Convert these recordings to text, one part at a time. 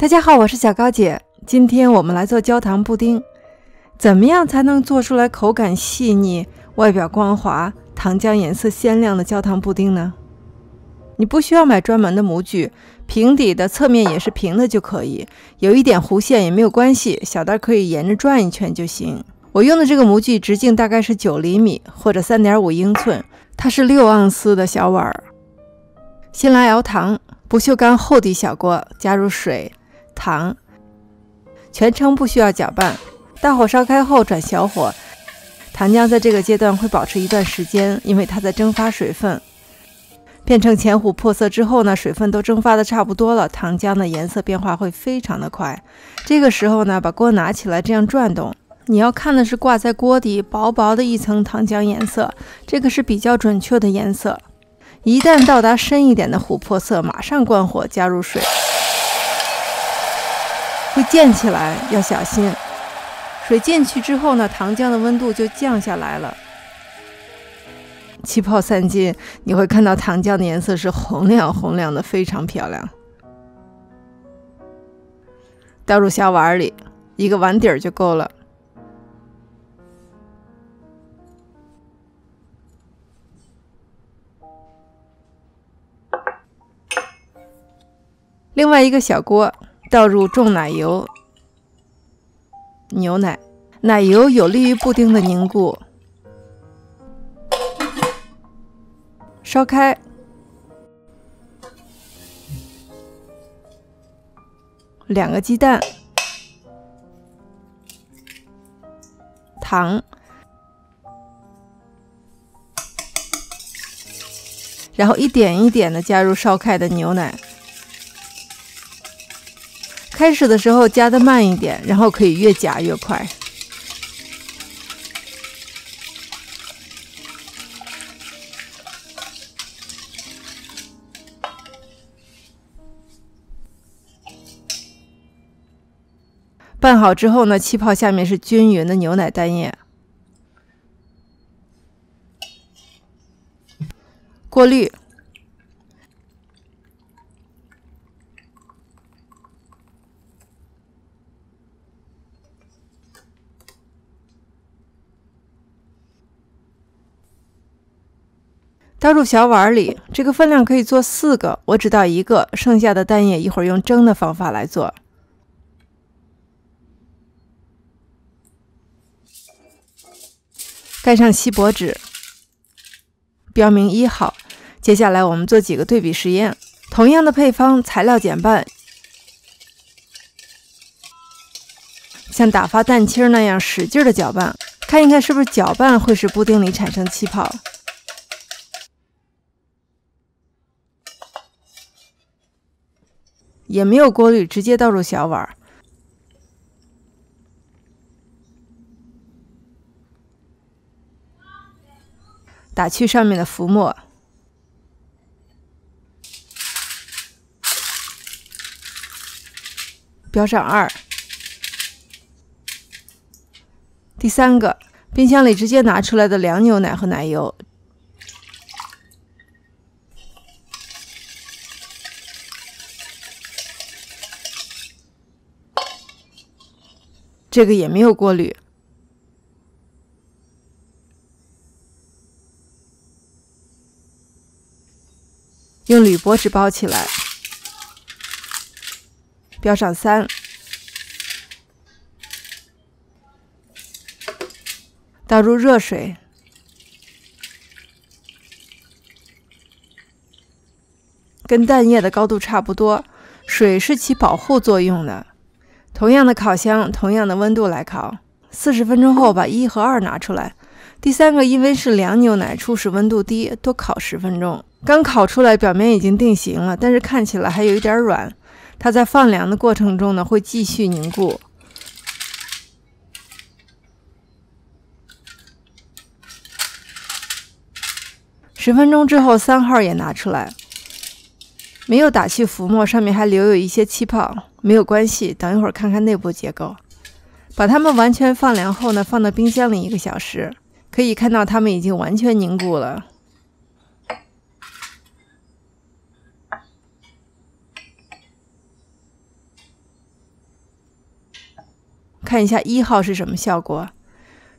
大家好，我是小高姐。今天我们来做焦糖布丁。怎么样才能做出来口感细腻、外表光滑、糖浆颜色鲜亮的焦糖布丁呢？你不需要买专门的模具，平底的侧面也是平的就可以，有一点弧线也没有关系，小袋可以沿着转一圈就行。我用的这个模具直径大概是9厘米或者3.5英寸，它是6盎司的小碗。先来熬糖，不锈钢厚底小锅，加入水、糖，全程不需要搅拌，大火烧开后转小火，糖浆在这个阶段会保持一段时间，因为它在蒸发水分。变成浅琥珀色之后呢，水分都蒸发的差不多了，糖浆的颜色变化会非常的快。这个时候呢，把锅拿起来这样转动，你要看的是挂在锅底薄薄的一层糖浆颜色，这个是比较准确的颜色。一旦到达深一点的琥珀色，马上关火，加入水，会溅起来，要小心。水进去之后呢，糖浆的温度就降下来了，气泡散尽，你会看到糖浆的颜色是红亮红亮的，非常漂亮。倒入小碗里，一个碗底儿就够了。另外一个小锅，倒入重奶油、牛奶，奶油有利于布丁的凝固。烧开，两个鸡蛋，糖，然后一点一点的加入烧开的牛奶。开始的时候加的慢一点，然后可以越加越快。拌好之后呢，气泡下面是均匀的牛奶蛋液。过滤。倒入小碗里，这个分量可以做4个，我只倒1个，剩下的蛋液一会儿用蒸的方法来做。盖上锡箔纸，标明1号。接下来我们做几个对比实验，同样的配方，材料减半，像打发蛋清那样使劲的搅拌，看一看是不是搅拌会使布丁里产生气泡。也没有过滤，直接倒入小碗。打去上面的浮沫，标上2。第3个，冰箱里直接拿出来的凉牛奶和奶油。这个也没有过滤。用铝箔纸包起来，标上3。倒入热水，跟蛋液的高度差不多，水是起保护作用的。同样的烤箱，同样的温度来烤，40分钟后把1和2拿出来。第3个因为是凉牛奶，初始温度低，多烤10分钟。刚烤出来，表面已经定型了，但是看起来还有一点软。它在放凉的过程中呢，会继续凝固。10分钟之后，3号也拿出来，没有打去浮沫，上面还留有一些气泡，没有关系，等一会儿看看内部结构。把它们完全放凉后呢，放到冰箱里1个小时，可以看到它们已经完全凝固了。看一下1号是什么效果。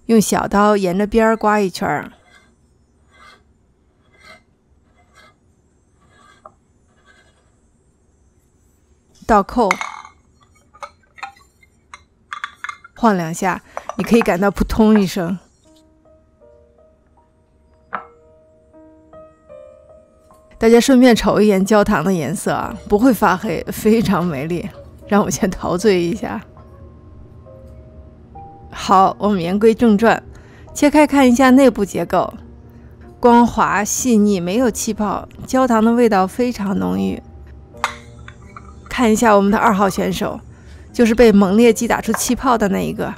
用小刀沿着边刮一圈，倒扣，晃2下，你可以感到扑通一声。大家顺便瞅一眼焦糖的颜色啊，不会发黑，非常美丽。让我先陶醉一下。好，我们言归正传，切开看一下内部结构，光滑细腻，没有气泡，焦糖的味道非常浓郁。看一下我们的2号选手，就是被猛烈击打出气泡的那一个。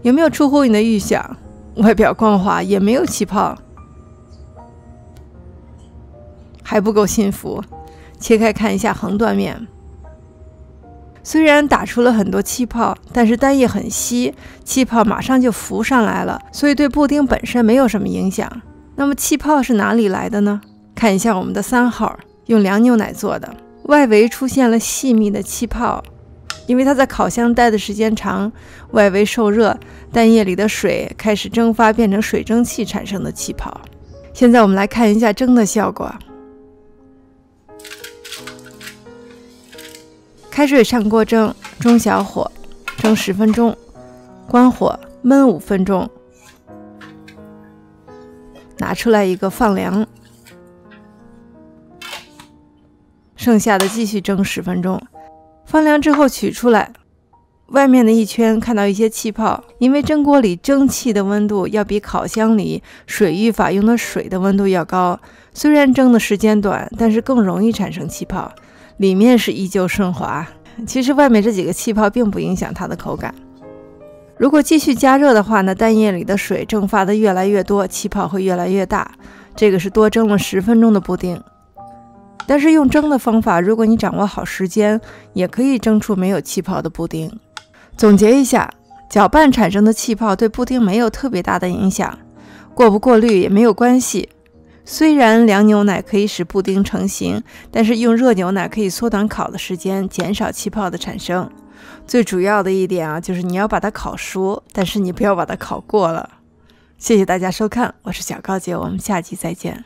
有没有出乎你的预想？外表光滑，也没有气泡。还不够信服，切开看一下横断面。虽然打出了很多气泡，但是单叶很稀，气泡马上就浮上来了，所以对布丁本身没有什么影响。那么气泡是哪里来的呢？看一下我们的3号，用凉牛奶做的，外围出现了细密的气泡，因为它在烤箱待的时间长，外围受热，蛋液里的水开始蒸发，变成水蒸气产生的气泡。现在我们来看一下蒸的效果。开水上锅蒸，中小火蒸10分钟，关火焖5分钟。拿出来一个放凉，剩下的继续蒸10分钟。放凉之后取出来，外面的一圈看到一些气泡，因为蒸锅里蒸汽的温度要比烤箱里水浴法用的水的温度要高，虽然蒸的时间短，但是更容易产生气泡。里面是依旧顺滑，其实外面这几个气泡并不影响它的口感。如果继续加热的话呢，蛋液里的水蒸发的越来越多，气泡会越来越大。这个是多蒸了10分钟的布丁。但是用蒸的方法，如果你掌握好时间，也可以蒸出没有气泡的布丁。总结一下，搅拌产生的气泡对布丁没有特别大的影响，过不过滤也没有关系。虽然凉牛奶可以使布丁成型，但是用热牛奶可以缩短烤的时间，减少气泡的产生。最主要的一点啊，就是你要把它烤熟，但是你不要把它烤过了。谢谢大家收看，我是小高姐，我们下期再见。